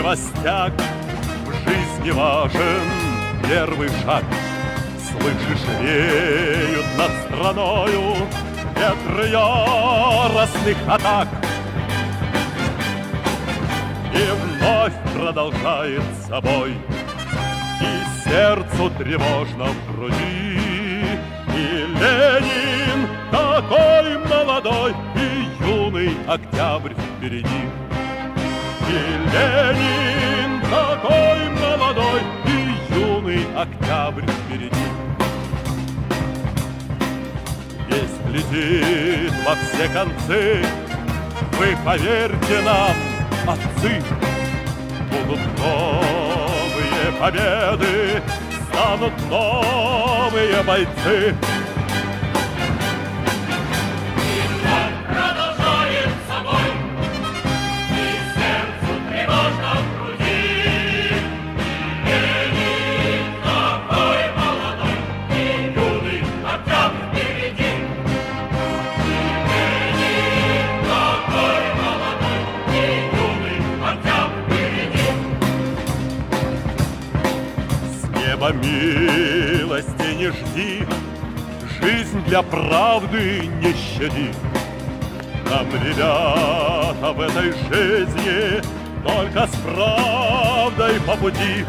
новостях в жизни важен первый шаг. Слышишь, реют над страною ветры яростных атак. И вновь продолжает собой, и сердцу тревожно в груди. И Ленин такой молодой, и юный октябрь впереди. И Ленин такой молодой, и юный октябрь впереди. Весть летит во все концы, вы поверьте нам, отцы, будут новые победы, станут новые бойцы. Милости не жди, жизнь для правды не щади. Нам, ребята, в этой жизни только с правдой по пути.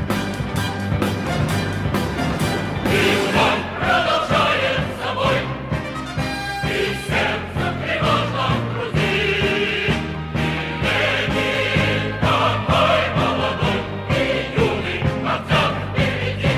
И вновь продолжает собой, и сердце тревожно в груди. И Ленин такой молодой, и юный октябрь впереди.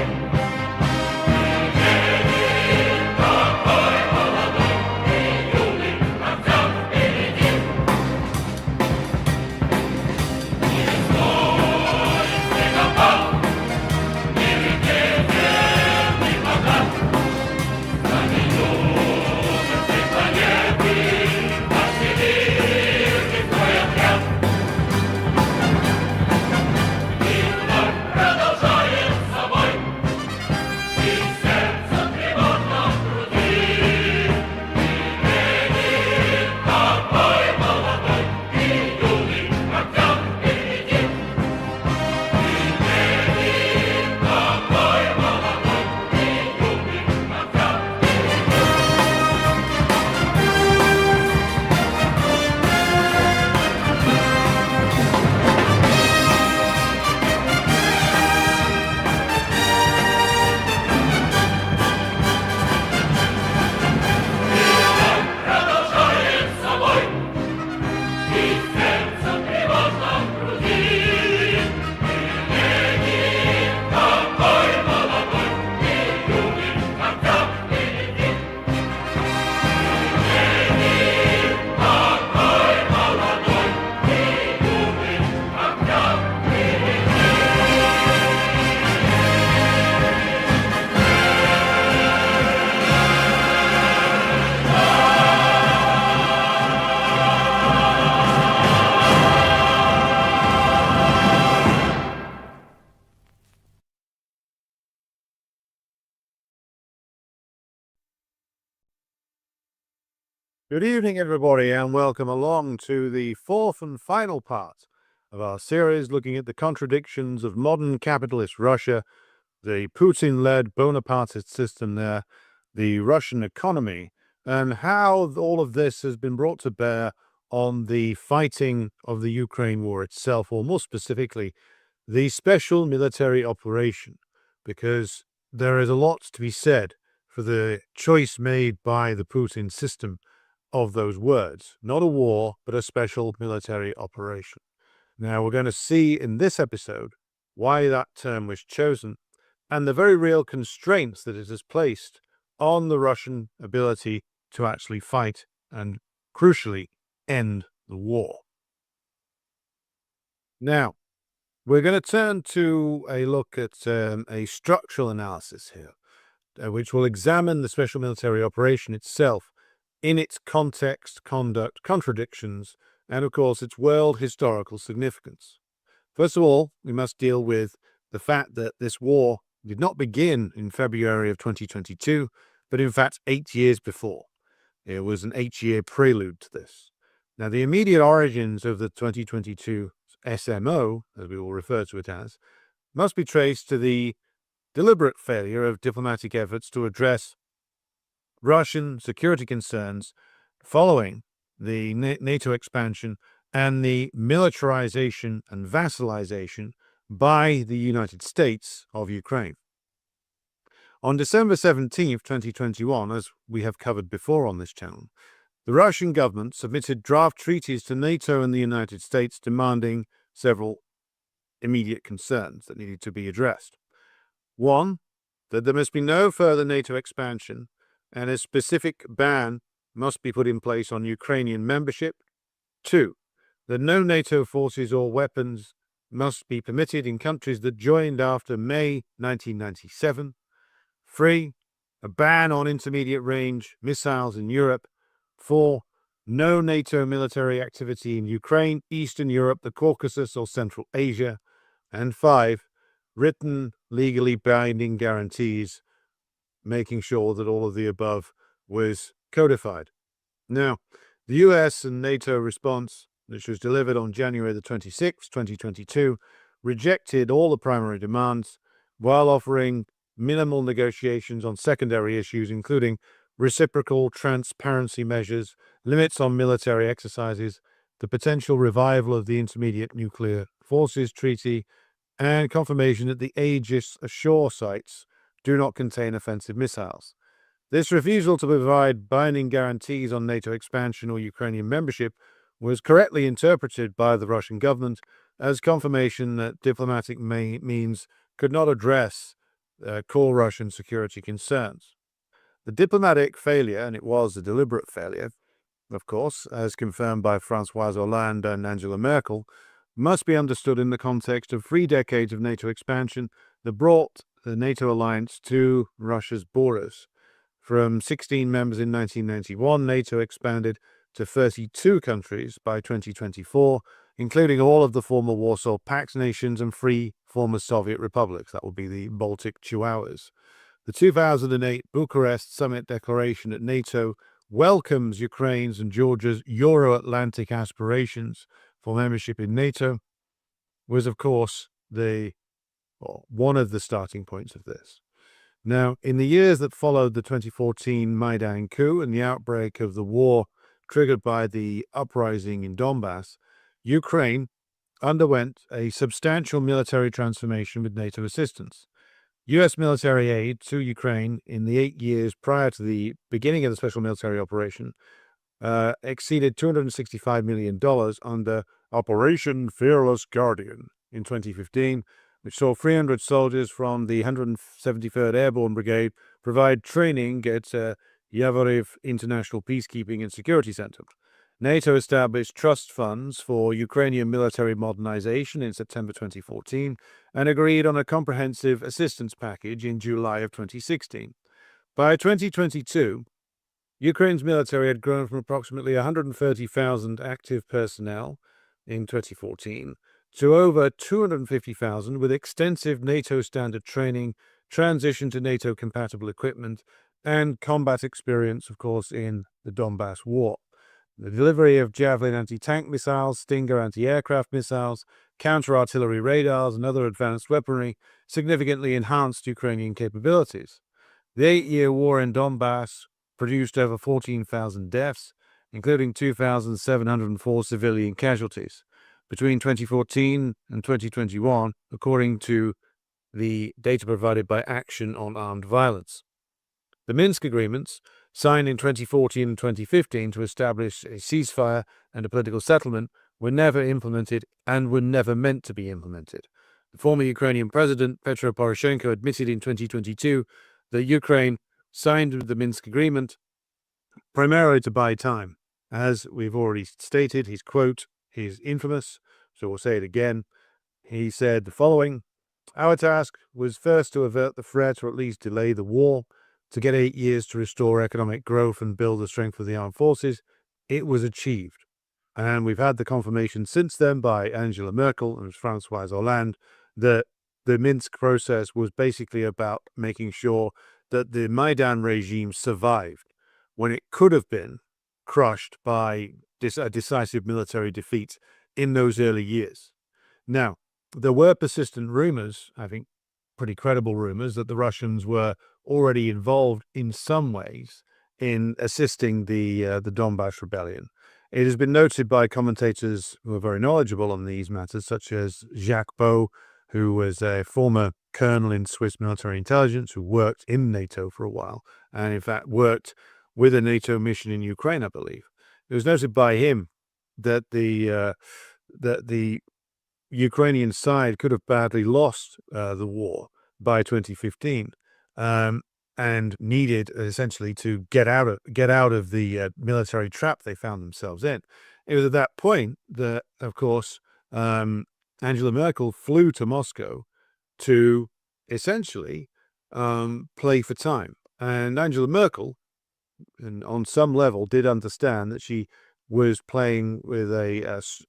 Good evening, everybody, and welcome along to the fourth and final part of our series looking at the contradictions of modern capitalist Russia, the Putin-led Bonapartist system there, the Russian economy, and how all of this has been brought to bear on the fighting of the Ukraine war itself, or more specifically, the special military operation, because there is a lot to be said for the choice made by the Putin system of those words. Not a war, but a special military operation. Now, we're going to see in this episode why that term was chosen and the very real constraints that it has placed on the Russian ability to actually fight and, crucially, end the war. Now, we're going to turn to a look at a structural analysis here, which will examine the special military operation itself in its context, conduct, contradictions, and of course its world historical significance. First of all, we must deal with the fact that this war did not begin in February of 2022, but in fact 8 years before. It was an 8-year prelude to this. Now, the immediate origins of the 2022 SMO, as we will refer to it as, must be traced to the deliberate failure of diplomatic efforts to address Russian security concerns following the NATO expansion and the militarization and vassalization by the United States of Ukraine. On December 17, 2021, as we have covered before on this channel, the Russian government submitted draft treaties to NATO and the United States demanding several immediate concerns that needed to be addressed. One, that there must be no further NATO expansion and a specific ban must be put in place on Ukrainian membership. Two, that no NATO forces or weapons must be permitted in countries that joined after May 1997. 3, a ban on intermediate-range missiles in Europe. 4, no NATO military activity in Ukraine, Eastern Europe, the Caucasus, or Central Asia. And 5, written, legally binding guarantees, making sure that all of the above was codified. Now, the US and NATO response, which was delivered on January the 26th, 2022, rejected all the primary demands while offering minimal negotiations on secondary issues, including reciprocal transparency measures, limits on military exercises, the potential revival of the Intermediate Nuclear Forces Treaty, and confirmation that the Aegis ashore sites do not contain offensive missiles. This refusal to provide binding guarantees on NATO expansion or Ukrainian membership was correctly interpreted by the Russian government as confirmation that diplomatic means could not address core Russian security concerns. The diplomatic failure, and it was a deliberate failure, of course, as confirmed by François Hollande and Angela Merkel, must be understood in the context of 3 decades of NATO expansion that brought the NATO alliance to Russia's borders. From 16 members in 1991, NATO expanded to 32 countries by 2024, including all of the former Warsaw Pact nations and 3 former Soviet republics. That would be the Baltic Chihuahuas. The 2008 Bucharest Summit declaration at NATO welcomes Ukraine's and Georgia's Euro-Atlantic aspirations for membership in NATO, was, of course, one of the starting points of this. Now, in the years that followed the 2014 Maidan coup and the outbreak of the war triggered by the uprising in Donbass, Ukraine underwent a substantial military transformation with NATO assistance. U.S. military aid to Ukraine in the 8 years prior to the beginning of the special military operation exceeded $265 million under Operation Fearless Guardian in 2015, which saw 300 soldiers from the 173rd Airborne Brigade provide training at Yavoriv International Peacekeeping and Security Center. NATO established trust funds for Ukrainian military modernization in September 2014 and agreed on a comprehensive assistance package in July of 2016. By 2022, Ukraine's military had grown from approximately 130,000 active personnel in 2014 to over 250,000 with extensive NATO standard training, transition to NATO-compatible equipment, and combat experience, of course, in the Donbass War. The delivery of Javelin anti-tank missiles, Stinger anti-aircraft missiles, counter-artillery radars, and other advanced weaponry significantly enhanced Ukrainian capabilities. The 8-year war in Donbass produced over 14,000 deaths, including 2,704 civilian casualties. Between 2014 and 2021, according to the data provided by Action on Armed Violence. The Minsk agreements, signed in 2014 and 2015 to establish a ceasefire and a political settlement, were never implemented and were never meant to be implemented. The former Ukrainian president, Petro Poroshenko, admitted in 2022 that Ukraine signed the Minsk agreement primarily to buy time. As we've already stated, his quote is infamous, so we'll say it again. He said the following: "Our task was first to avert the threat or at least delay the war, to get 8 years to restore economic growth and build the strength of the armed forces. It was achieved." And we've had the confirmation since then by Angela Merkel and François Hollande that the Minsk process was basically about making sure that the Maidan regime survived when it could have been crushed by a decisive military defeat in those early years. Now, there were persistent rumors, I think pretty credible rumors, that the Russians were already involved in some ways in assisting the Donbass rebellion. It has been noted by commentators who are very knowledgeable on these matters, such as Jacques Beau, who was a former colonel in Swiss military intelligence who worked in NATO for a while, and in fact worked with a NATO mission in Ukraine, I believe. It was noted by him that the Ukrainian side could have badly lost the war by 2015, and needed essentially to get out of the military trap they found themselves in. It was at that point that, of course, Angela Merkel flew to Moscow to essentially play for time. And Angela Merkel, and on some level, did understand that she was playing with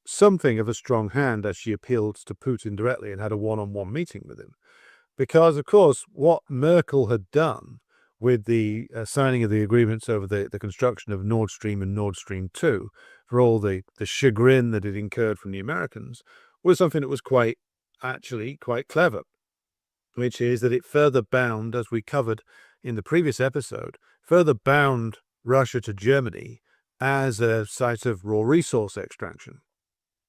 something of a strong hand as she appealed to Putin directly and had a one-on-one meeting with him. Because, of course, what Merkel had done with the signing of the agreements over the construction of Nord Stream and Nord Stream 2, for all the chagrin that it incurred from the Americans, was something that was quite clever, which is that it further bound, as we covered in the previous episode, further bound Russia to Germany as a site of raw resource extraction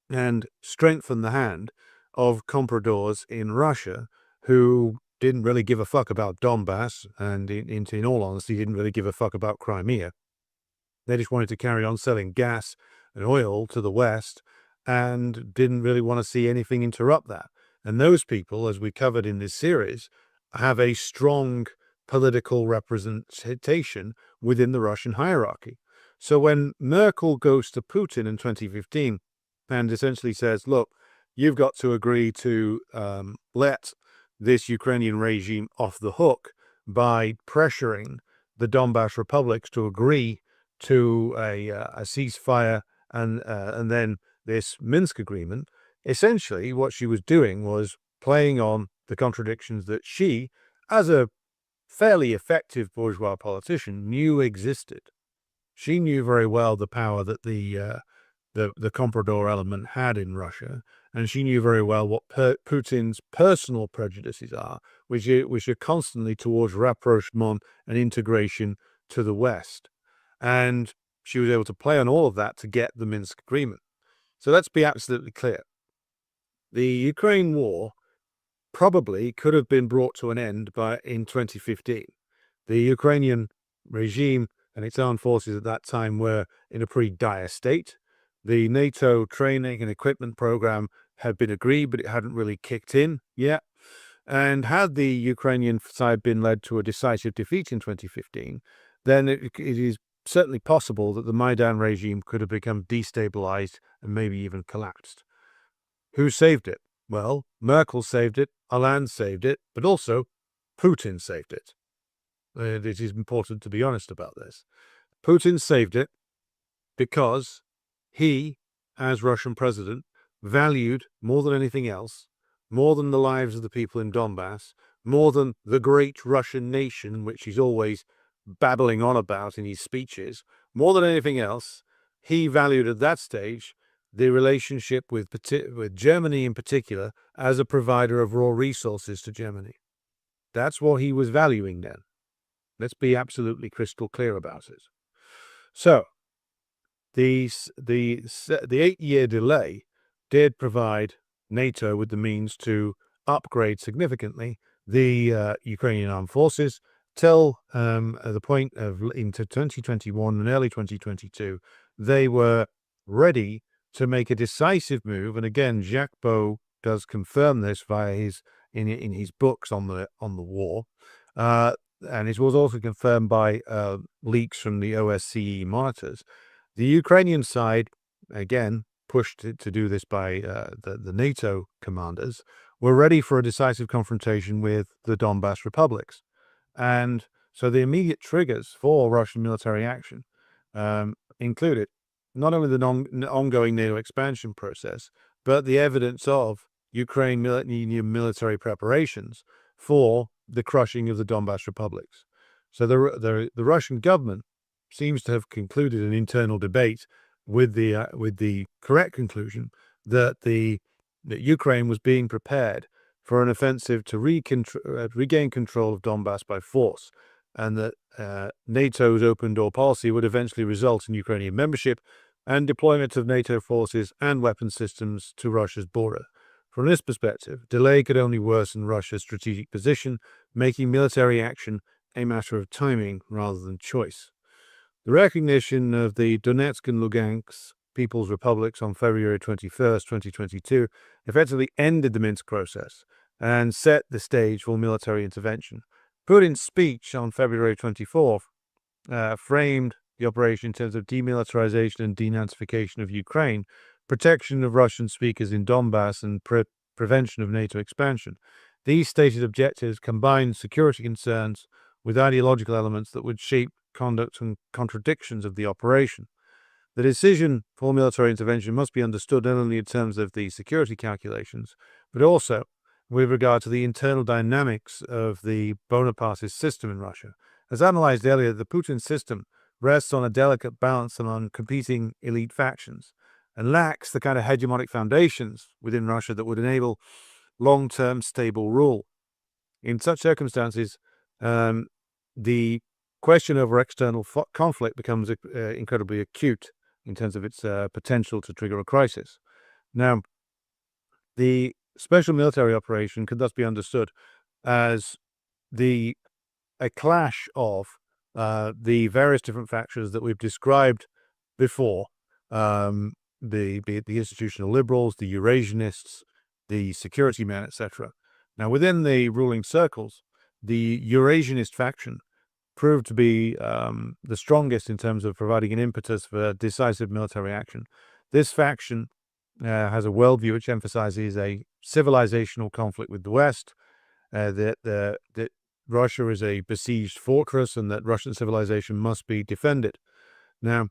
and strengthened the hand of compradors in Russia who didn't really give a fuck about Donbass and, in all honesty, didn't really give a fuck about Crimea. They just wanted to carry on selling gas and oil to the West and didn't really want to see anything interrupt that. And those people, as we covered in this series, have a strong political representation within the Russian hierarchy. So when Merkel goes to Putin in 2015 and essentially says, look, you've got to agree to let this Ukrainian regime off the hook by pressuring the Donbass republics to agree to a ceasefire and then this Minsk agreement, essentially what she was doing was playing on the contradictions that she, as a fairly effective bourgeois politician, knew existed. She knew very well the power that the comprador element had in Russia, and she knew very well what Putin's personal prejudices are, which are constantly towards rapprochement and integration to the West. And she was able to play on all of that to get the Minsk agreement. So let's be absolutely clear. The Ukraine war probably could have been brought to an end in 2015. The Ukrainian regime and its armed forces at that time were in a pretty dire state. The NATO training and equipment program had been agreed, but it hadn't really kicked in yet. And had the Ukrainian side been led to a decisive defeat in 2015, then it is certainly possible that the Maidan regime could have become destabilized and maybe even collapsed. Who saved it? Well, Merkel saved it, Hollande saved it, but also Putin saved it. And it is important to be honest about this. Putin saved it because he, as Russian president, valued more than anything else, more than the lives of the people in Donbass, more than the great Russian nation, which he's always babbling on about in his speeches, more than anything else, he valued at that stage the relationship with Germany in particular as a provider of raw resources to Germany. That's what he was valuing then. Let's be absolutely crystal clear about it. So, the 8-year delay did provide NATO with the means to upgrade significantly the Ukrainian armed forces till the point of into 2021 and early 2022, they were ready to make a decisive move. And again, Jacques Beau does confirm this via in his books on the war. And it was also confirmed by leaks from the OSCE monitors. The Ukrainian side, again, pushed to do this by the NATO commanders, were ready for a decisive confrontation with the Donbass republics. And so the immediate triggers for Russian military action included not only the ongoing NATO expansion process, but the evidence of Ukrainian military preparations for the crushing of the Donbass republics. So the Russian government seems to have concluded an internal debate with the correct conclusion that the that Ukraine was being prepared for an offensive to regain control of Donbass by force, and that NATO's open door policy would eventually result in Ukrainian membership and deployment of NATO forces and weapon systems to Russia's border. From this perspective, delay could only worsen Russia's strategic position, making military action a matter of timing rather than choice. The recognition of the Donetsk and Lugansk People's Republics on February 21st, 2022, effectively ended the Minsk process and set the stage for military intervention. Putin's speech on February 24th framed the operation in terms of demilitarization and denazification of Ukraine, protection of Russian speakers in Donbass, and prevention of NATO expansion. These stated objectives combined security concerns with ideological elements that would shape conduct and contradictions of the operation. The decision for military intervention must be understood not only in terms of the security calculations, but also with regard to the internal dynamics of the Bonapartist system in Russia. As analyzed earlier, the Putin system rests on a delicate balance among competing elite factions and lacks the kind of hegemonic foundations within Russia that would enable long-term stable rule. In such circumstances, the question over external conflict becomes incredibly acute in terms of its potential to trigger a crisis. Now, the special military operation could thus be understood as a clash of the various different factions that we've described before, the institutional liberals, the Eurasianists, the security men, etc. Now, within the ruling circles, the Eurasianist faction proved to be the strongest in terms of providing an impetus for decisive military action. This faction has a worldview which emphasizes a civilizational conflict with the West, that Russia is a besieged fortress and that Russian civilization must be defended. Now,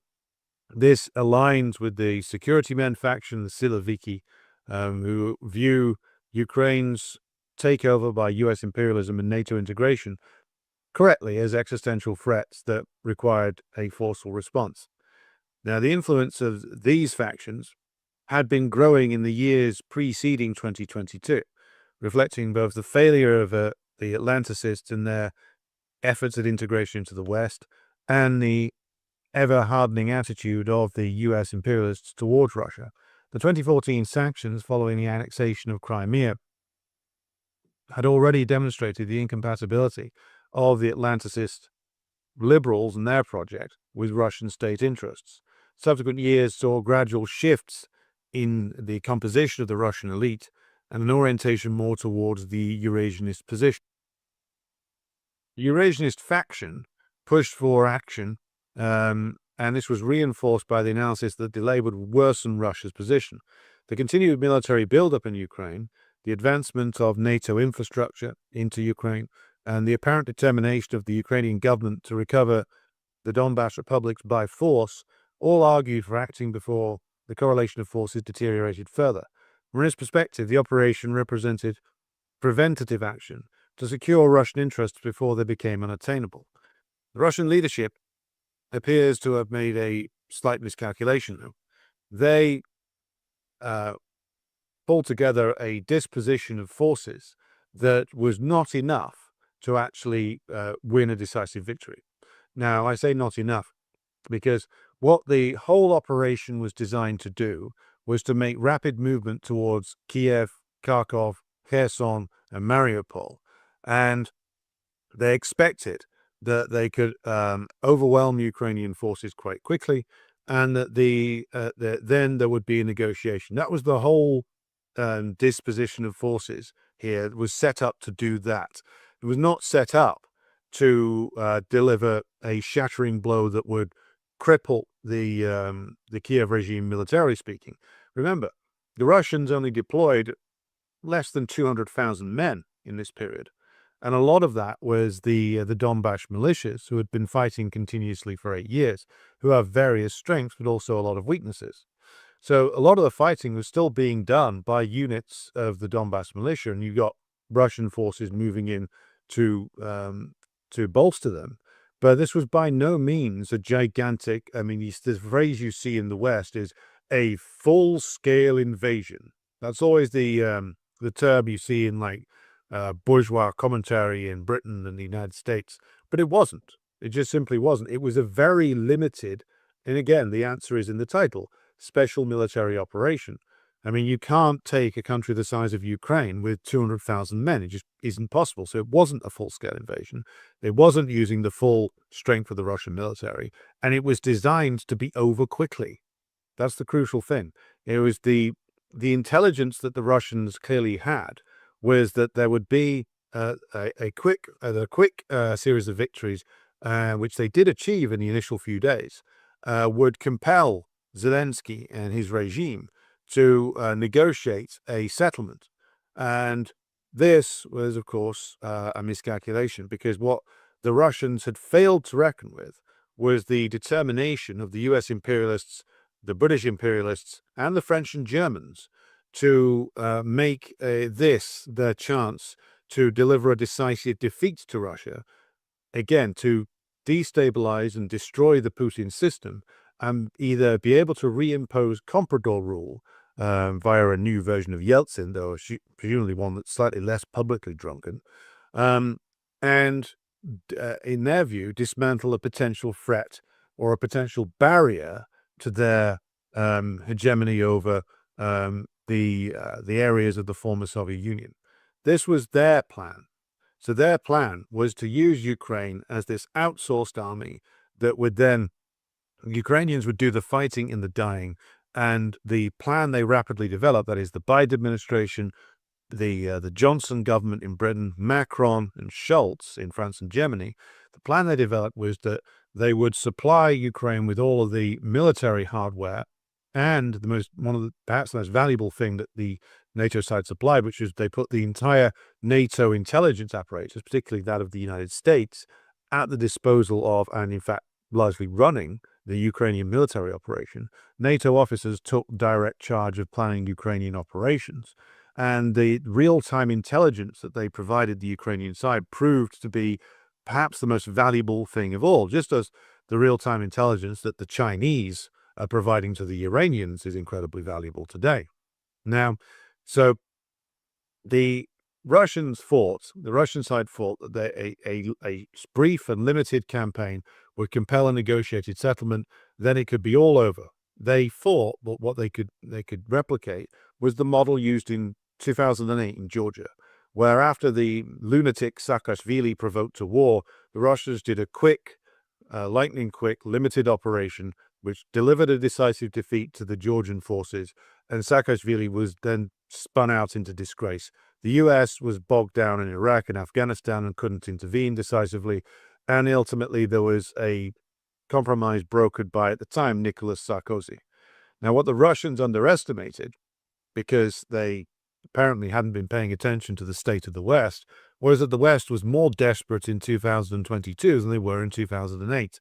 this aligns with the security men faction, the Siloviki, who view Ukraine's takeover by U.S. imperialism and NATO integration correctly as existential threats that required a forceful response. Now, the influence of these factions had been growing in the years preceding 2022, reflecting both the failure of the Atlanticists in their efforts at integration into the West and the ever-hardening attitude of the U.S. imperialists towards Russia. The 2014 sanctions following the annexation of Crimea had already demonstrated the incompatibility of the Atlanticist liberals and their project with Russian state interests. Subsequent years saw gradual shifts in the composition of the Russian elite and an orientation more towards the Eurasianist position. The Eurasianist faction pushed for action, and this was reinforced by the analysis that delay would worsen Russia's position. The continued military buildup in Ukraine, the advancement of NATO infrastructure into Ukraine, and the apparent determination of the Ukrainian government to recover the Donbass republics by force all argued for acting before the correlation of forces deteriorated further. From this perspective, the operation represented preventative action to secure Russian interests before they became unattainable. The Russian leadership appears to have made a slight miscalculation, though. They pulled together a disposition of forces that was not enough to actually win a decisive victory. Now, I say not enough because what the whole operation was designed to do was to make rapid movement towards Kiev, Kharkov, Kherson, and Mariupol. And they expected that they could overwhelm Ukrainian forces quite quickly, and that then there would be a negotiation. That was the whole disposition of forces here. It was set up to do that. It was not set up to deliver a shattering blow that would cripple the Kiev regime militarily speaking. Remember, the Russians only deployed less than 200,000 men in this period. And a lot of that was the Donbass militias who had been fighting continuously for 8 years, who have various strengths, but also a lot of weaknesses. So a lot of the fighting was still being done by units of the Donbass militia, and you got Russian forces moving in to bolster them. But this was by no means a gigantic, the phrase you see in the West is a full-scale invasion That's always the term you see in like bourgeois commentary in Britain and the United States. But it wasn't. It just simply wasn't. It was a very limited, and again, the answer is in the title, special military operation. I mean, you can't take a country the size of Ukraine with 200,000 men. It just isn't possible. So it wasn't a full-scale invasion. It wasn't using the full strength of the Russian military, and it was designed to be over quickly. That's the crucial thing. It was the intelligence that the Russians clearly had was that there would be a quick series of victories, which they did achieve in the initial few days, would compel Zelensky and his regime to negotiate a settlement. And this was, of course, a miscalculation, because what the Russians had failed to reckon with was the determination of the US imperialists, the British imperialists, and the French and Germans to make this their chance to deliver a decisive defeat to Russia, again, to destabilize and destroy the Putin system, and either be able to reimpose comprador rule via a new version of Yeltsin, though presumably one that's slightly less publicly drunken, and in their view, dismantle a potential threat or a potential barrier to their hegemony over the areas of the former Soviet Union. This was their plan. So their plan was to use Ukraine as this outsourced army that would then, Ukrainians would do the fighting and the dying. And the plan they rapidly developed, that is the Biden administration, the Johnson government in Britain, Macron and Schultz in France and Germany, the plan they developed was that they would supply Ukraine with all of the military hardware and perhaps the most valuable thing that the NATO side supplied, which is they put the entire NATO intelligence apparatus, particularly that of the United States, at the disposal of, and in fact largely running, the Ukrainian military operation. NATO officers took direct charge of planning Ukrainian operations. And the real-time intelligence that they provided the Ukrainian side proved to be perhaps the most valuable thing of all, just as the real-time intelligence that the Chinese are providing to the Iranians is incredibly valuable today. Now, so the Russian side thought that a brief and limited campaign would compel a negotiated settlement, then it could be all over. They thought that what they could replicate was the model used in 2008 in Georgia, where after the lunatic Saakashvili provoked a war, the Russians did a quick, lightning-quick, limited operation which delivered a decisive defeat to the Georgian forces, and Saakashvili was then spun out into disgrace. The US was bogged down in Iraq and Afghanistan and couldn't intervene decisively, and ultimately there was a compromise brokered by, at the time, Nicolas Sarkozy. Now, what the Russians underestimated, because they apparently hadn't been paying attention to the state of the West, was that the West was more desperate in 2022 than they were in 2008.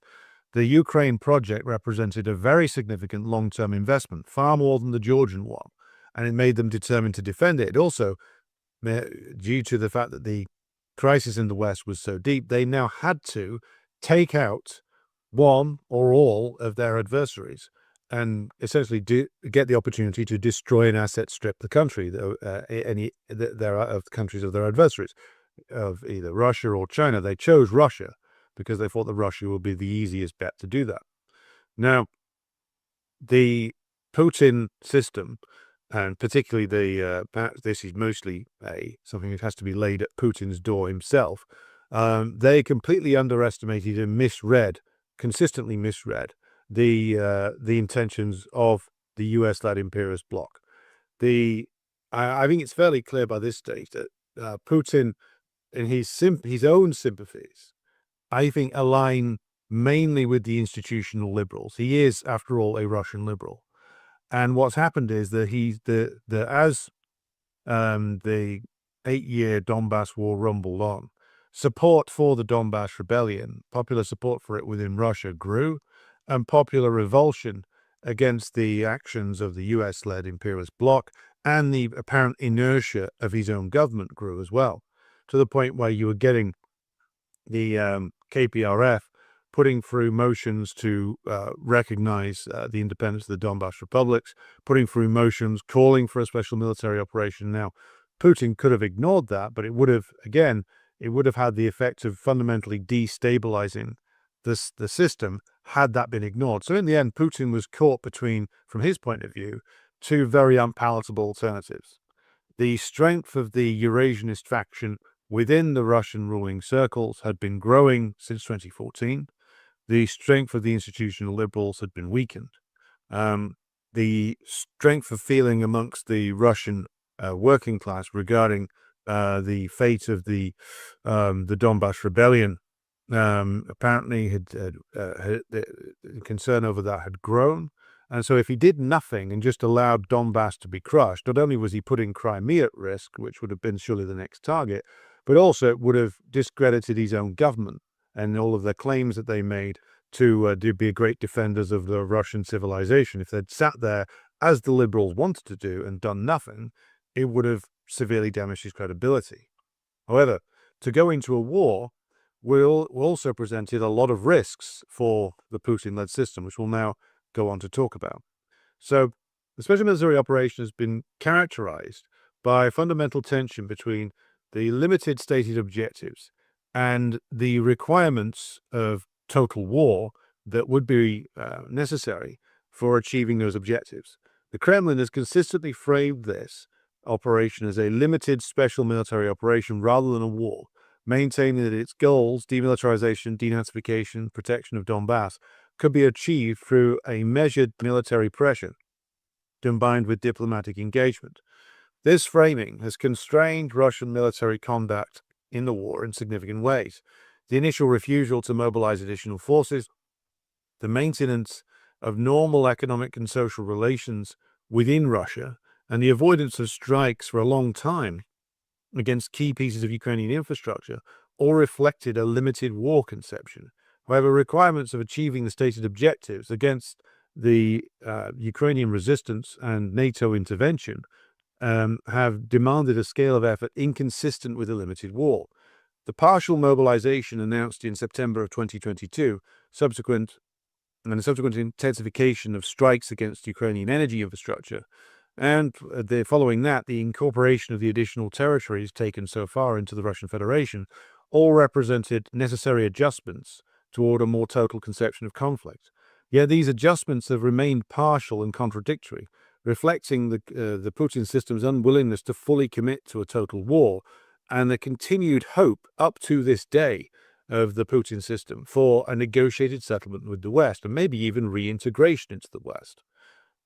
The Ukraine project represented a very significant long-term investment, far more than the Georgian one, and it made them determined to defend it. It also, due to the fact that the crisis in the West was so deep, they now had to take out one or all of their adversaries and essentially get the opportunity to destroy and asset strip the country, of the countries of their adversaries, of either Russia or China. They chose Russia because they thought that Russia would be the easiest bet to do that. Now, the Putin system, and particularly perhaps this is mostly something that has to be laid at Putin's door himself, they completely underestimated and consistently misread the intentions of the US-led imperialist bloc. I think it's fairly clear by this stage that Putin, in his own sympathies, I think, align mainly with the institutional liberals. He is, after all, a Russian liberal. And what's happened is that as the 8-year Donbass war rumbled on, support for the Donbass rebellion, popular support for it within Russia grew, and popular revulsion against the actions of the US-led imperialist bloc and the apparent inertia of his own government grew as well, to the point where you were getting the KPRF putting through motions to recognize the independence of the Donbass republics, putting through motions calling for a special military operation. Now, Putin could have ignored that, but it would have had the effect of fundamentally destabilizing the system had that been ignored. So in the end, Putin was caught between, from his point of view, two very unpalatable alternatives. The strength of the Eurasianist faction within the Russian ruling circles had been growing since 2014. The strength of the institutional liberals had been weakened. The strength of feeling amongst the Russian working class regarding the fate of the Donbass rebellion apparently the concern over that had grown. And so if he did nothing and just allowed Donbass to be crushed, not only was he putting Crimea at risk, which would have been surely the next target, but also it would have discredited his own government and all of the claims that they made to be great defenders of the Russian civilization. If they'd sat there, as the liberals wanted to do, and done nothing, it would have severely damaged his credibility. However, to go into a war will also presented a lot of risks for the Putin-led system, which we'll now go on to talk about. So the special military operation has been characterized by fundamental tension between the limited stated objectives and the requirements of total war that would be necessary for achieving those objectives. The Kremlin has consistently framed this operation as a limited special military operation rather than a war, maintaining that its goals, demilitarization, denazification, protection of Donbass, could be achieved through a measured military pressure combined with diplomatic engagement. This framing has constrained Russian military conduct in the war in significant ways. The initial refusal to mobilize additional forces, the maintenance of normal economic and social relations within Russia, and the avoidance of strikes for a long time against key pieces of Ukrainian infrastructure all reflected a limited war conception. However, requirements of achieving the stated objectives against the Ukrainian resistance and NATO intervention have demanded a scale of effort inconsistent with a limited war. The partial mobilization announced in September of 2022, subsequent intensification of strikes against Ukrainian energy infrastructure, and following that, the incorporation of the additional territories taken so far into the Russian Federation, all represented necessary adjustments toward a more total conception of conflict. Yet these adjustments have remained partial and contradictory, reflecting the Putin system's unwillingness to fully commit to a total war and the continued hope up to this day of the Putin system for a negotiated settlement with the West and maybe even reintegration into the West.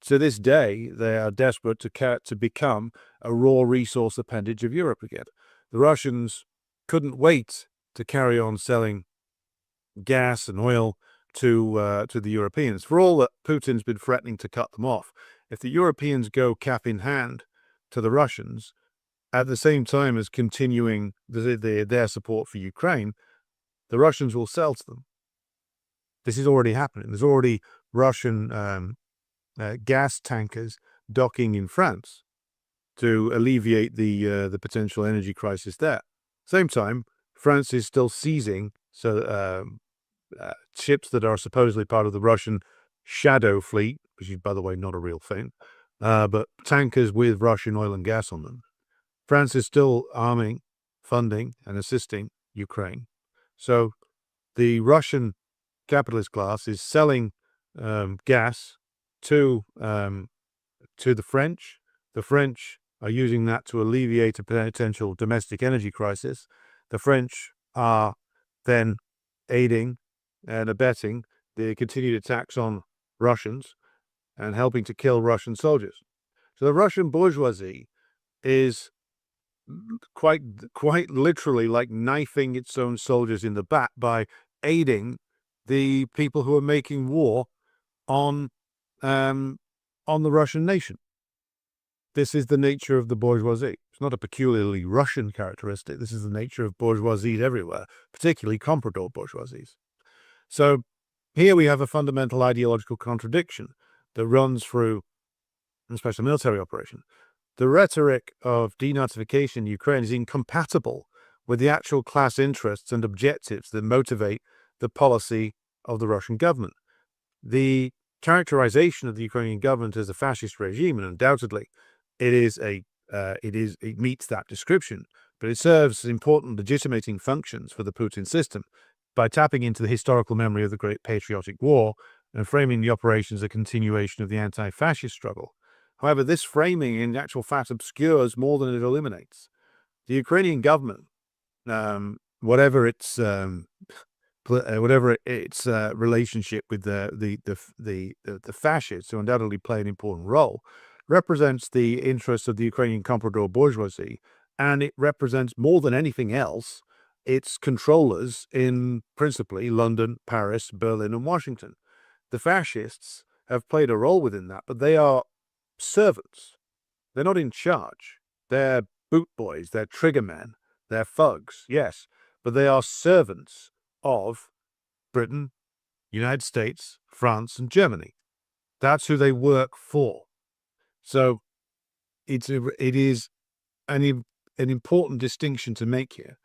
To this day, they are desperate to become a raw resource appendage of Europe again. The Russians couldn't wait to carry on selling gas and oil to the Europeans. For all that Putin's been threatening to cut them off, if the Europeans go cap in hand to the Russians, at the same time as continuing their support for Ukraine, the Russians will sell to them. This is already happening. There's already Russian gas tankers docking in France to alleviate the potential energy crisis there. Same time, France is still seizing ships that are supposedly part of the Russian shadow fleet, which is, by the way, not a real thing, but tankers with Russian oil and gas on them. France is still arming, funding, and assisting Ukraine. So the Russian capitalist class is selling gas to the French. The French are using that to alleviate a potential domestic energy crisis. The French are then aiding and abetting the continued attacks on Russians and helping to kill Russian soldiers. So the Russian bourgeoisie is quite literally like knifing its own soldiers in the back by aiding the people who are making war on the Russian nation. This is the nature of the bourgeoisie. It's not a peculiarly Russian characteristic. This is the nature of bourgeoisies everywhere, particularly comprador bourgeoisies. So here we have a fundamental ideological contradiction that runs through the special military operation. The rhetoric of denazification in Ukraine is incompatible with the actual class interests and objectives that motivate the policy of the Russian government. The characterization of the Ukrainian government as a fascist regime, and undoubtedly it meets that description, but it serves important legitimating functions for the Putin system by tapping into the historical memory of the Great Patriotic War and framing the operation as a continuation of the anti-fascist struggle. However, this framing in actual fact obscures more than it illuminates. The Ukrainian government, whatever its relationship with the fascists, who undoubtedly play an important role, represents the interests of the Ukrainian comprador bourgeoisie, and it represents more than anything else its controllers in principally London, Paris, Berlin, and Washington. The fascists have played a role within that, but they are servants. They're not in charge. They're boot boys, they're triggermen, they're thugs, yes, but they are servants of Britain, United States, France, and Germany. That's who they work for. So it is an important distinction to make here.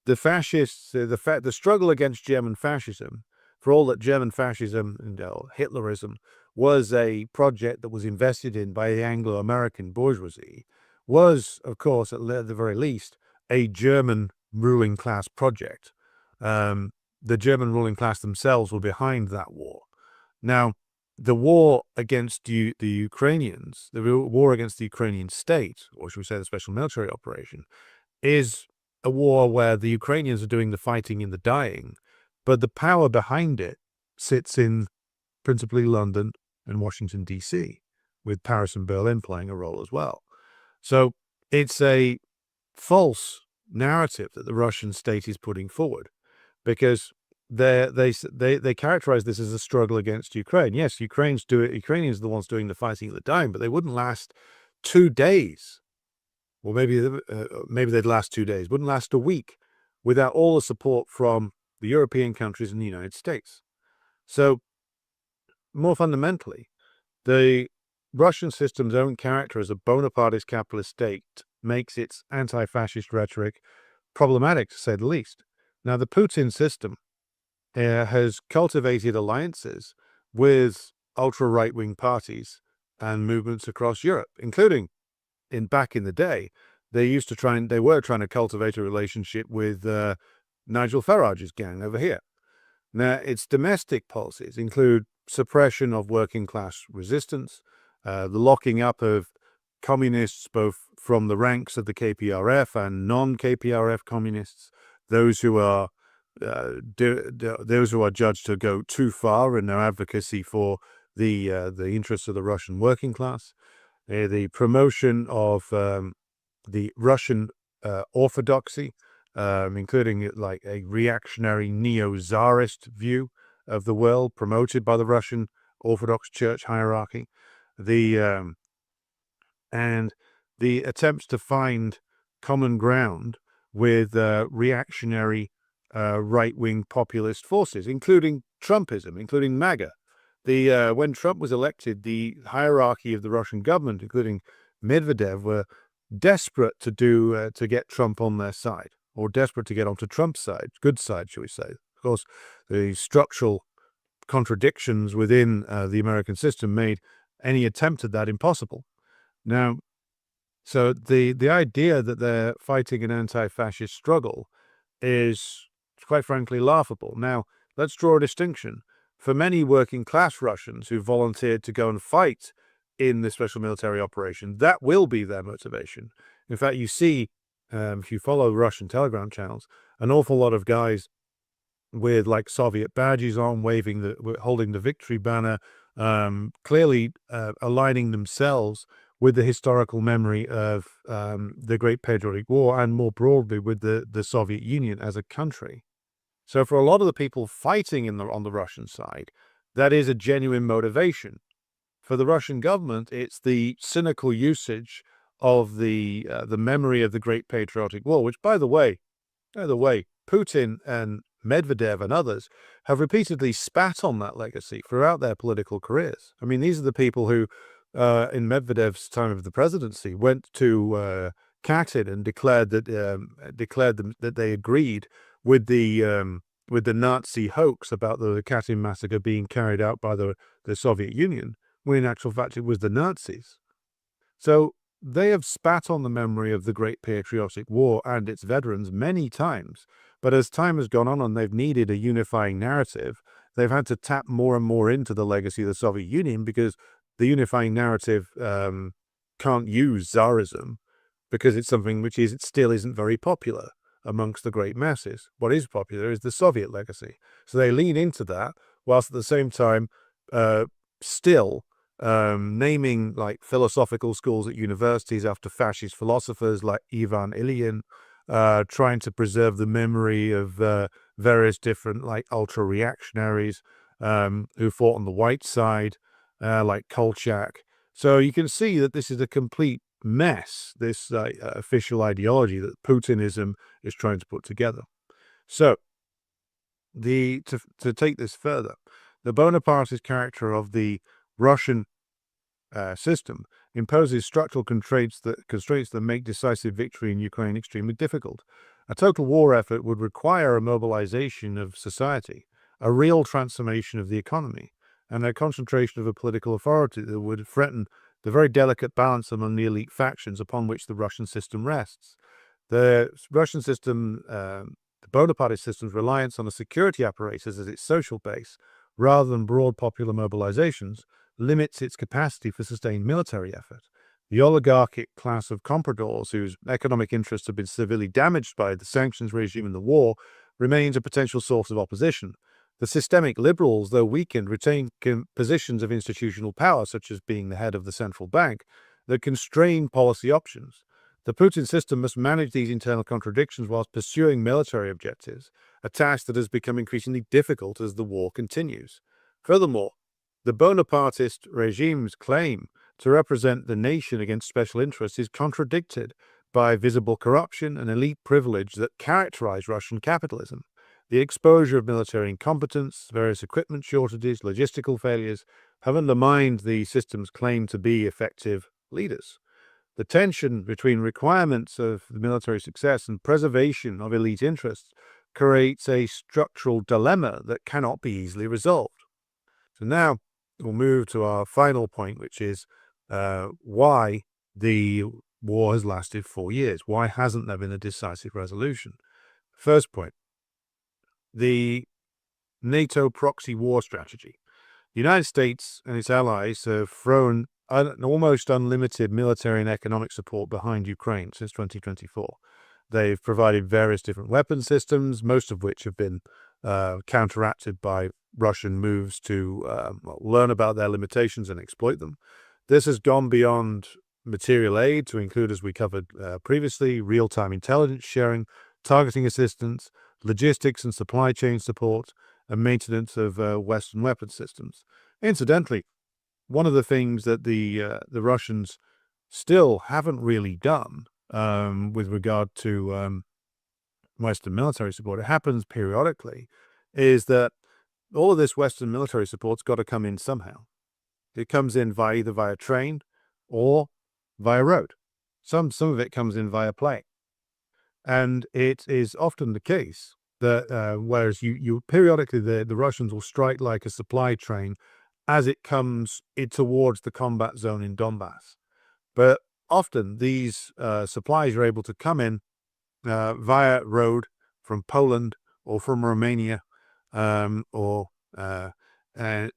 The fascists, the struggle against German fascism, for all that German fascism and Hitlerism was a project that was invested in by the Anglo-American bourgeoisie, was, of course, at the very least, a German ruling class project. The German ruling class themselves were behind that war. Now, the war against the Ukrainians, the war against the Ukrainian state, or should we say the special military operation, is a war where the Ukrainians are doing the fighting and the dying, but the power behind it sits in principally London and Washington, D.C., with Paris and Berlin playing a role as well. So it's a false narrative that the Russian state is putting forward, because they characterize this as a struggle against Ukraine. Yes, Ukrainians are the ones doing the fighting and the dying, but they wouldn't last 2 days. Or maybe they'd last 2 days, wouldn't last a week without all the support from the European countries and the United States. So, more fundamentally, the Russian system's own character as a Bonapartist capitalist state makes its anti-fascist rhetoric problematic, to say the least. Now, the Putin system has cultivated alliances with ultra-right-wing parties and movements across Europe, including back in the day, they were trying to cultivate a relationship with Nigel Farage's gang over here. Now, its domestic policies include suppression of working class resistance, the locking up of communists, both from the ranks of the KPRF and non-KPRF communists, those who are judged to go too far in their advocacy for the interests of the Russian working class. The promotion of the Russian orthodoxy, including like a reactionary neo-Tsarist view of the world promoted by the Russian Orthodox Church hierarchy, and the attempts to find common ground with reactionary right-wing populist forces, including Trumpism, including MAGA. When Trump was elected, the hierarchy of the Russian government, including Medvedev, were desperate to get Trump on their side, or desperate to get onto Trump's side, good side, shall we say. Of course, the structural contradictions within the American system made any attempt at that impossible. Now, so the idea that they're fighting an anti-fascist struggle is, quite frankly, laughable. Now, let's draw a distinction. For many working class Russians who volunteered to go and fight in the special military operation, that will be their motivation. In fact, you see, if you follow Russian Telegram channels, an awful lot of guys with like Soviet badges on, holding the victory banner, clearly aligning themselves with the historical memory of the Great Patriotic War, and more broadly with the Soviet Union as a country. So for a lot of the people fighting on the Russian side, that is a genuine motivation. For the Russian government, it's the cynical usage of the memory of the Great Patriotic War, which, by the way, Putin and Medvedev and others have repeatedly spat on that legacy throughout their political careers. I mean, these are the people who, in Medvedev's time of the presidency, went to Katyn and declared that they agreed with the with the Nazi hoax about the Katyn massacre being carried out by the Soviet Union, when in actual fact it was the Nazis. So they have spat on the memory of the Great Patriotic War and its veterans many times, but as time has gone on and they've needed a unifying narrative, they've had to tap more and more into the legacy of the Soviet Union because the unifying narrative can't use Tsarism because it's something which it still isn't very popular amongst the great masses. What is popular is the Soviet legacy. So they lean into that, whilst at the same time still naming like philosophical schools at universities after fascist philosophers like Ivan Ilyin, trying to preserve the memory of various different like ultra-reactionaries who fought on the white side, like Kolchak. So you can see that this is a complete mess, this official ideology that Putinism is trying to put together. So, to take this further, the Bonapartist character of the Russian system imposes structural constraints that make decisive victory in Ukraine extremely difficult. A total war effort would require a mobilization of society, a real transformation of the economy, and a concentration of a political authority that would threaten the very delicate balance among the elite factions upon which the Russian system rests. The Russian system, the Bonapartist system's reliance on a security apparatus as its social base, rather than broad popular mobilizations, limits its capacity for sustained military effort. The oligarchic class of compradors, whose economic interests have been severely damaged by the sanctions regime and the war, remains a potential source of opposition. The systemic liberals, though weakened, retain positions of institutional power, such as being the head of the central bank, that constrain policy options. The Putin system must manage these internal contradictions whilst pursuing military objectives, a task that has become increasingly difficult as the war continues. Furthermore, the Bonapartist regime's claim to represent the nation against special interests is contradicted by visible corruption and elite privilege that characterize Russian capitalism. The exposure of military incompetence, various equipment shortages, logistical failures have undermined the system's claim to be effective leaders. The tension between requirements of military success and preservation of elite interests creates a structural dilemma that cannot be easily resolved. So now we'll move to our final point, which is why the war has lasted 4 years. Why hasn't there been a decisive resolution? First point, the NATO proxy war strategy. The United States and its allies have thrown an almost unlimited military and economic support behind Ukraine since 2024. They've provided various different weapon systems, most of which have been counteracted by Russian moves to learn about their limitations and exploit them. This has gone beyond material aid to include, as we covered previously, real-time intelligence sharing, targeting assistance, logistics and supply chain support, and maintenance of Western weapon systems. Incidentally, one of the things that the Russians still haven't really done with regard to Western military support, it happens periodically, is that all of this Western military support's got to come in somehow. It comes in either via train or via road. Some of it comes in via plane. And it is often the case that whereas you periodically the Russians will strike like a supply train as it comes towards the combat zone in Donbass. But often these supplies are able to come in via road from Poland or from Romania, or and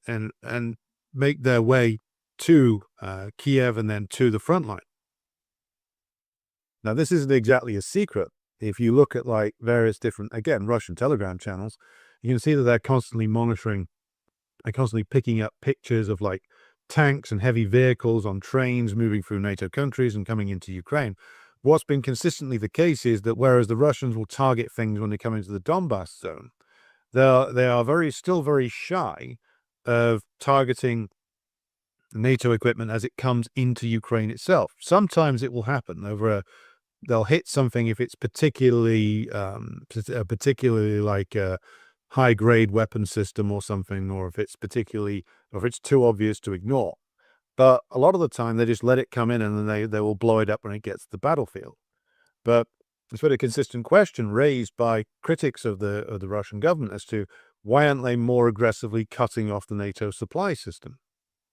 make their way to Kiev and then to the front line. Now, this isn't exactly a secret. If you look at like various different, again, Russian Telegram channels, you can see that they're constantly monitoring and constantly picking up pictures of like tanks and heavy vehicles on trains moving through NATO countries and coming into Ukraine. What's been consistently the case is that whereas the Russians will target things when they come into the Donbass zone, they are still very shy of targeting NATO equipment as it comes into Ukraine itself. Sometimes it will happen they'll hit something if it's particularly like a high-grade weapon system or something, or if it's too obvious to ignore. But a lot of the time, they just let it come in and then they will blow it up when it gets to the battlefield. But It's been a consistent question raised by critics of the Russian government as to why aren't they more aggressively cutting off the NATO supply system?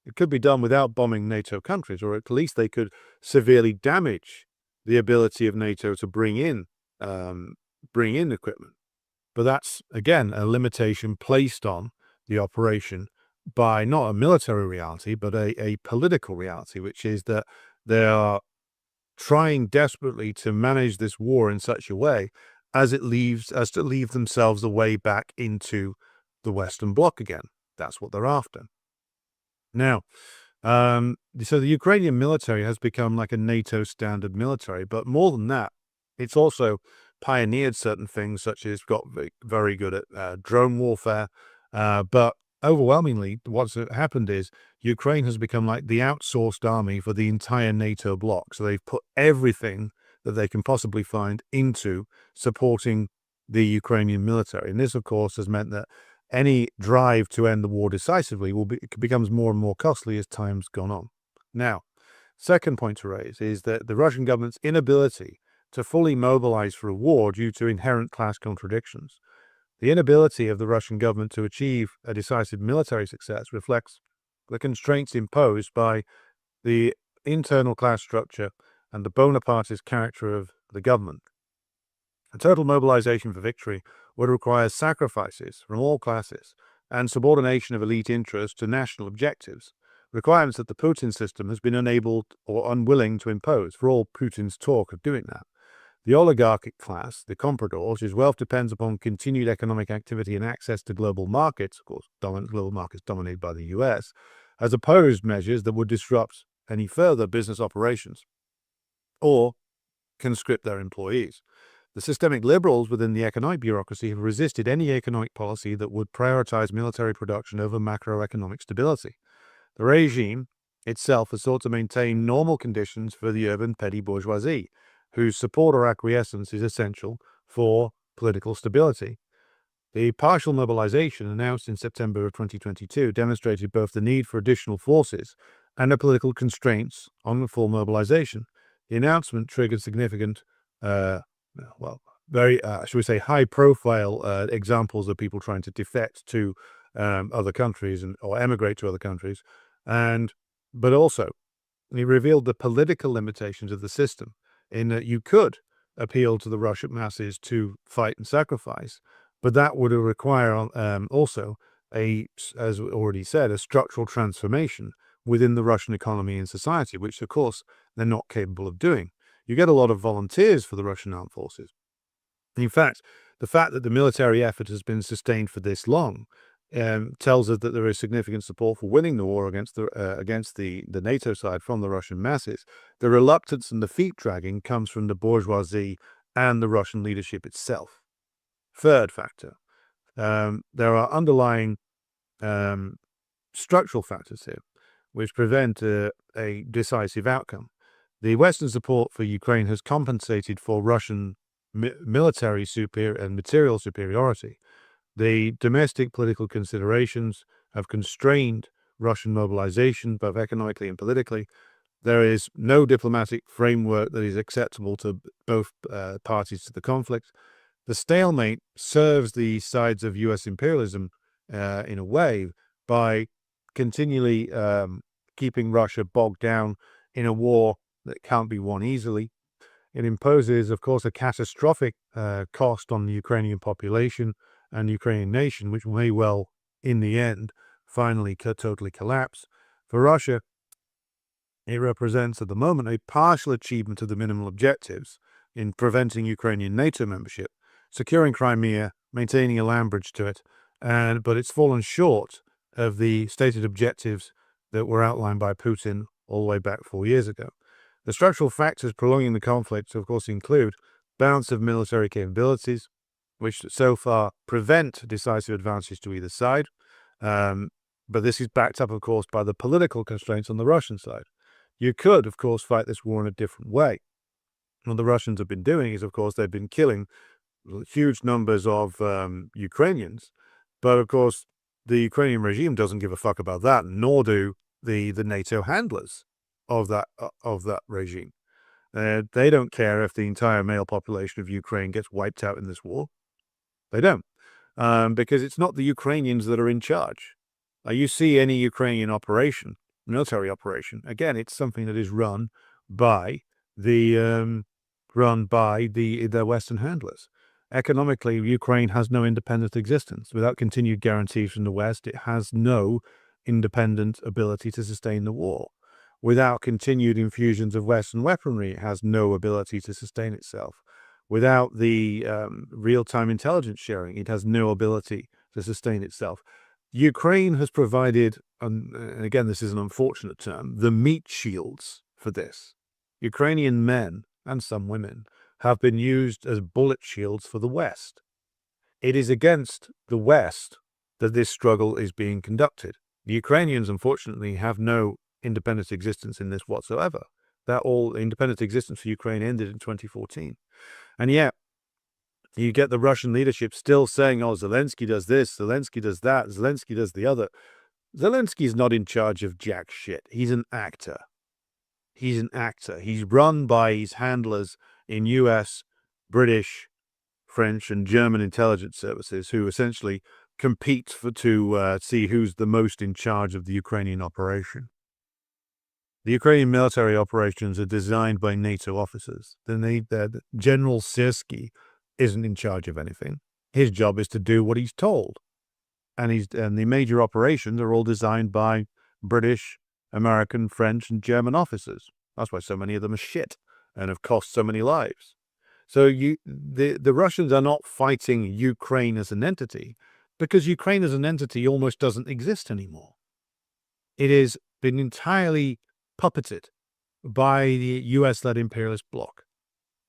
It could be done without bombing NATO countries, or at least they could severely damage the ability of NATO to bring in equipment. But that's, again, a limitation placed on the operation by not a military reality, but a political reality, which is that they are trying desperately to manage this war in such a way as to leave themselves a way back into the Western Bloc again. That's what they're after. Now, so the Ukrainian military has become like a NATO standard military, but more than that, it's also pioneered certain things, such as got very good at drone warfare. But overwhelmingly, what's happened is Ukraine has become like the outsourced army for the entire NATO bloc. So they've put everything that they can possibly find into supporting the Ukrainian military. And this, of course, has meant that any drive to end the war decisively becomes more and more costly as time's gone on. Now, second point to raise is that the Russian government's inability to fully mobilize for a war due to inherent class contradictions. The inability of the Russian government to achieve a decisive military success reflects the constraints imposed by the internal class structure and the Bonapartist character of the government. A total mobilization for victory would require sacrifices from all classes and subordination of elite interests to national objectives, requirements that the Putin system has been unable or unwilling to impose, for all Putin's talk of doing that. The oligarchic class, the compradors, whose wealth depends upon continued economic activity and access to global markets, of course, global markets dominated by the US, has opposed measures that would disrupt any further business operations or conscript their employees. The systemic liberals within the economic bureaucracy have resisted any economic policy that would prioritize military production over macroeconomic stability. The regime itself has sought to maintain normal conditions for the urban petty bourgeoisie, whose support or acquiescence is essential for political stability. The partial mobilization announced in September of 2022 demonstrated both the need for additional forces and the political constraints on the full mobilization. The announcement triggered significant very, shall we say, high-profile examples of people trying to defect to other countries or emigrate to other countries, but also he revealed the political limitations of the system in that you could appeal to the Russian masses to fight and sacrifice, but that would require also as already said, a structural transformation within the Russian economy and society, which of course they're not capable of doing. You get a lot of volunteers for the Russian armed forces. In fact, the fact that the military effort has been sustained for this long tells us that there is significant support for winning the war against the NATO side from the Russian masses. The reluctance and the feet-dragging comes from the bourgeoisie and the Russian leadership itself. Third factor, there are underlying structural factors here which prevent a decisive outcome. The Western support for Ukraine has compensated for Russian military and material superiority. The domestic political considerations have constrained Russian mobilization, both economically and politically. There is no diplomatic framework that is acceptable to both parties to the conflict. The stalemate serves the sides of U.S. imperialism in a way by continually keeping Russia bogged down in a war that can't be won easily. It imposes, of course, a catastrophic cost on the Ukrainian population and Ukrainian nation, which may well, in the end, finally totally collapse. For Russia, it represents at the moment a partial achievement of the minimal objectives in preventing Ukrainian NATO membership, securing Crimea, maintaining a land bridge to it, but it's fallen short of the stated objectives that were outlined by Putin all the way back 4 years ago. The structural factors prolonging the conflict, of course, include balance of military capabilities, which so far prevent decisive advances to either side. But this is backed up, of course, by the political constraints on the Russian side. You could, of course, fight this war in a different way. What the Russians have been doing is, of course, they've been killing huge numbers of Ukrainians. But, of course, the Ukrainian regime doesn't give a fuck about that, nor do the NATO handlers of that regime. They don't care if the entire male population of Ukraine gets wiped out in this war. They don't, because it's not the Ukrainians that are in charge. You see any Ukrainian operation, military operation, again, it's something that is run by the their Western handlers. Economically, Ukraine has no independent existence. Without continued guarantees from the West, it has no independent ability to sustain the war. Without continued infusions of Western weaponry, it has no ability to sustain itself. Without the real-time intelligence sharing, it has no ability to sustain itself. Ukraine has provided, and again, this is an unfortunate term, the meat shields for this. Ukrainian men, and some women, have been used as bullet shields for the West. It is against the West that this struggle is being conducted. The Ukrainians, unfortunately, have no independent existence in this whatsoever. That all independent existence for Ukraine ended in 2014. And yet, you get the Russian leadership still saying, oh, Zelensky does this, Zelensky does that, Zelensky does the other. Zelensky's not in charge of jack shit. He's an actor. He's an actor. He's run by his handlers in US, British, French, and German intelligence services who essentially compete to see who's the most in charge of the Ukrainian operation. The Ukrainian military operations are designed by NATO officers. General Syrskyi isn't in charge of anything. His job is to do what he's told. And the major operations are all designed by British, American, French, and German officers. That's why so many of them are shit and have cost so many lives. So the Russians are not fighting Ukraine as an entity because Ukraine as an entity almost doesn't exist anymore. It has been entirely puppeted by the US-led imperialist bloc.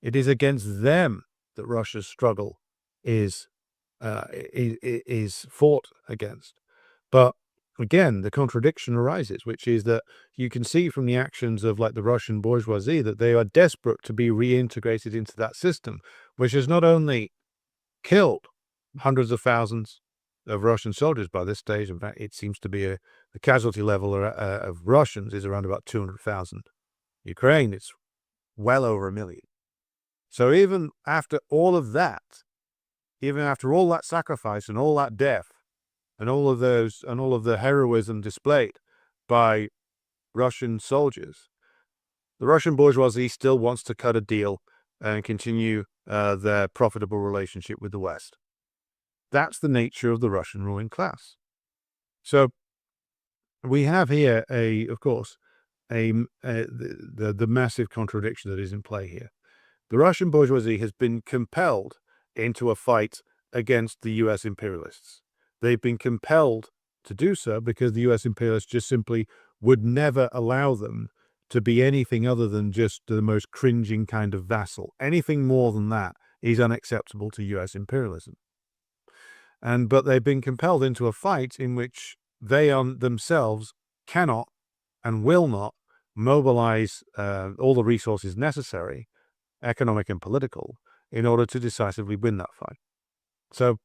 It is against them that Russia's struggle is fought against. But again, the contradiction arises, which is that you can see from the actions of like the Russian bourgeoisie that they are desperate to be reintegrated into that system, which has not only killed hundreds of thousands of Russian soldiers by this stage. In fact, it seems to be the casualty level of Russians is around about 200,000. Ukraine, it's well over 1 million. So even after all of that, even after all that sacrifice and all that death, and all of the heroism displayed by Russian soldiers, the Russian bourgeoisie still wants to cut a deal and continue their profitable relationship with the West. That's the nature of the Russian ruling class. So we have here, of course, the massive contradiction that is in play here. The Russian bourgeoisie has been compelled into a fight against the U.S. imperialists. They've been compelled to do so because the U.S. imperialists just simply would never allow them to be anything other than just the most cringing kind of vassal. Anything more than that is unacceptable to U.S. imperialism. But they've been compelled into a fight in which they themselves cannot and will not mobilize all the resources necessary, economic and political, in order to decisively win that fight. So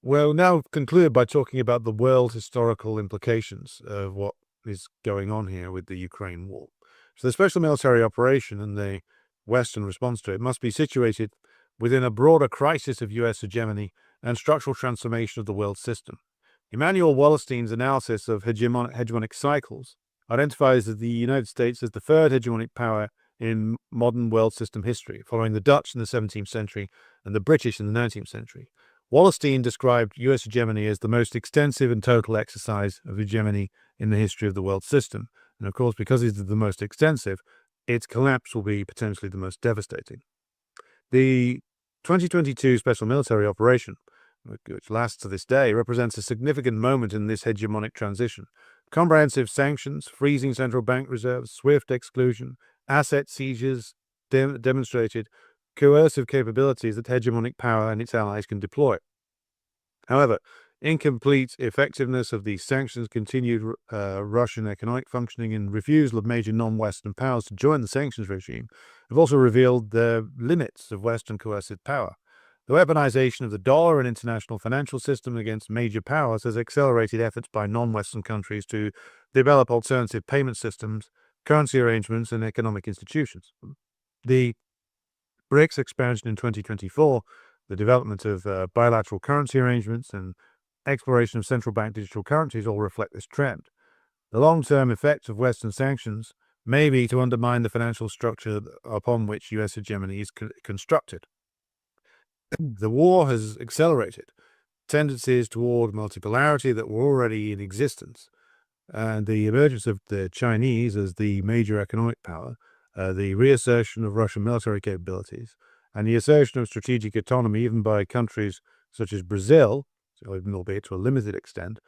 we'll now conclude by talking about the world historical implications of what is going on here with the Ukraine war. So the special military operation and the Western response to it must be situated within a broader crisis of U.S. hegemony and structural transformation of the world system. Immanuel Wallerstein's analysis of hegemonic cycles identifies the United States as the third hegemonic power in modern world system history, following the Dutch in the 17th century and the British in the 19th century. Wallerstein described U.S. hegemony as the most extensive and total exercise of hegemony in the history of the world system. And of course, because it is the most extensive, its collapse will be potentially the most devastating. The 2022 special military operation, which lasts to this day, represents a significant moment in this hegemonic transition. Comprehensive sanctions, freezing central bank reserves, swift exclusion, asset seizures demonstrated coercive capabilities that hegemonic power and its allies can deploy. However, incomplete effectiveness of these sanctions, continued Russian economic functioning, and refusal of major non-Western powers to join the sanctions regime have also revealed the limits of Western coercive power. The weaponization of the dollar and international financial system against major powers has accelerated efforts by non-Western countries to develop alternative payment systems, currency arrangements, and economic institutions. The BRICS expansion in 2024, the development of bilateral currency arrangements and exploration of central bank digital currencies all reflect this trend. The long-term effects of Western sanctions may be to undermine the financial structure upon which U.S. hegemony is constructed. The war has accelerated tendencies toward multipolarity that were already in existence, and the emergence of the Chinese as the major economic power, the reassertion of Russian military capabilities, and the assertion of strategic autonomy even by countries such as Brazil, albeit to a limited extent,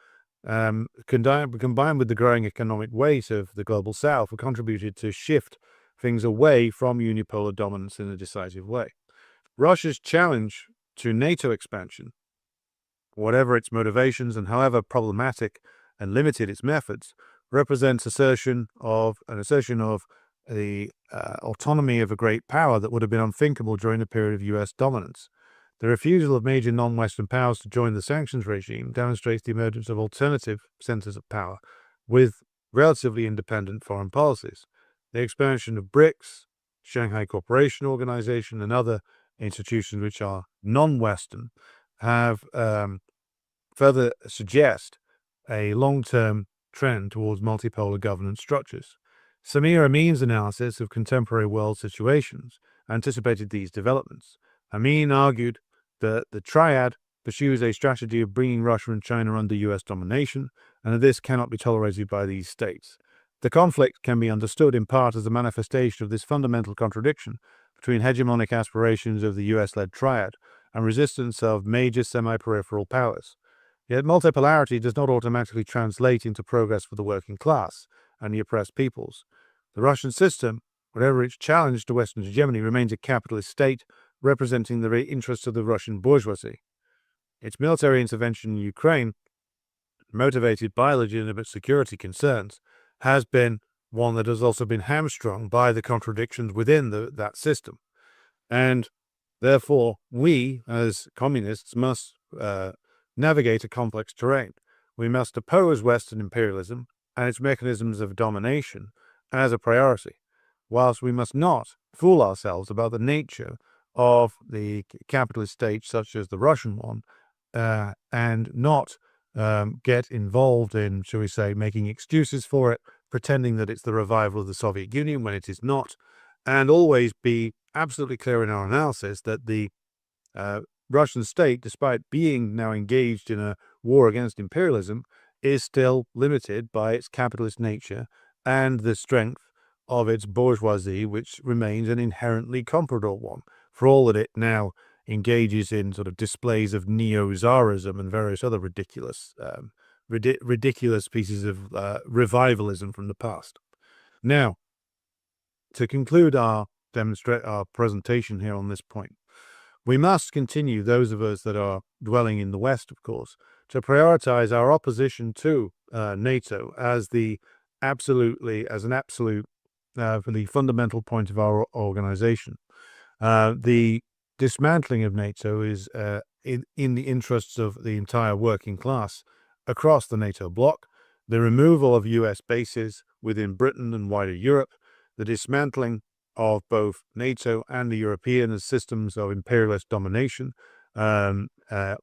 combined with the growing economic weight of the global South, have contributed to shift things away from unipolar dominance in a decisive way. Russia's challenge to NATO expansion, whatever its motivations and however problematic and limited its methods, represents an assertion of the autonomy of a great power that would have been unthinkable during the period of U.S. dominance. The refusal of major non-Western powers to join the sanctions regime demonstrates the emergence of alternative centers of power with relatively independent foreign policies. The expansion of BRICS, Shanghai Cooperation Organization, and other institutions which are non-Western have further suggest a long-term trend towards multipolar governance structures. Samir Amin's analysis of contemporary world situations anticipated these developments. Amin argued that the triad pursues a strategy of bringing Russia and China under U.S. domination, and that this cannot be tolerated by these states. The conflict can be understood in part as a manifestation of this fundamental contradiction between hegemonic aspirations of the U.S.-led triad and resistance of major semi-peripheral powers. Yet multipolarity does not automatically translate into progress for the working class and the oppressed peoples. The Russian system, whatever its challenge to Western hegemony, remains a capitalist state representing the interests of the Russian bourgeoisie. Its military intervention in Ukraine, motivated by legitimate security concerns, has been one that has also been hamstrung by the contradictions within that system. And therefore, we, as communists, must navigate a complex terrain. We must oppose Western imperialism and its mechanisms of domination as a priority, whilst we must not fool ourselves about the nature of the capitalist state such as the Russian one, and not get involved in, shall we say, making excuses for it, pretending that it's the revival of the Soviet Union when it is not, and always be absolutely clear in our analysis that the Russian state, despite being now engaged in a war against imperialism, is still limited by its capitalist nature and the strength of its bourgeoisie, which remains an inherently comparable one, for all that it now engages in sort of displays of neo-Tsarism and various other ridiculous pieces of revivalism from the past. Now, to conclude our presentation here on this point, we must continue, those of us that are dwelling in the West, of course, to prioritize our opposition to NATO as the fundamental point of our organization. The dismantling of NATO is in the interests of the entire working class across the NATO bloc. The removal of US bases within Britain and wider Europe, the dismantling of both NATO and the European as systems of imperialist domination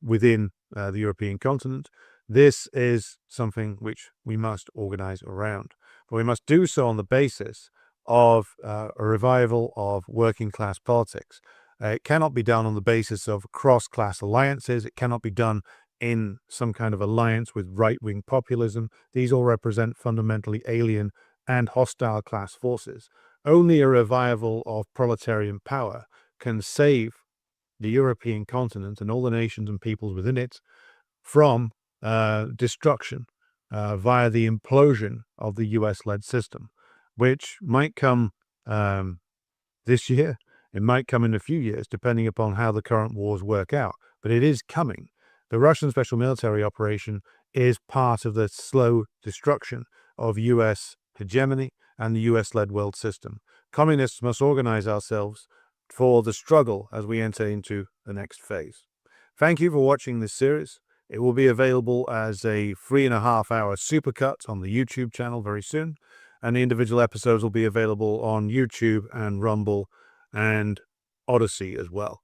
within the European continent. This is something which we must organize around. But we must do so on the basis of a revival of working class politics. It cannot be done on the basis of cross-class alliances. It cannot be done in some kind of alliance with right-wing populism. These all represent fundamentally alien and hostile class forces. Only a revival of proletarian power can save the European continent and all the nations and peoples within it from destruction via the implosion of the US-led system, which might come this year. It might come in a few years, depending upon how the current wars work out, but it is coming. The Russian special military operation is part of the slow destruction of US hegemony and the US-led world system. Communists must organize ourselves for the struggle as we enter into the next phase. Thank you for watching this series. It will be available as a 3.5-hour supercut on the YouTube channel very soon, and the individual episodes will be available on YouTube and Rumble and Odyssey as well.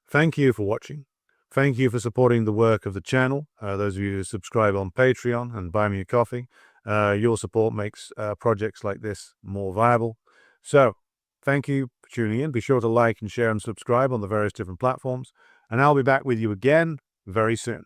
Thank you for watching. Thank you for supporting the work of the channel. Those of you who subscribe on Patreon and buy me a coffee, your support makes projects like this more viable. So, thank you for tuning in. Be sure to like and share and subscribe on the various different platforms. And I'll be back with you again very soon.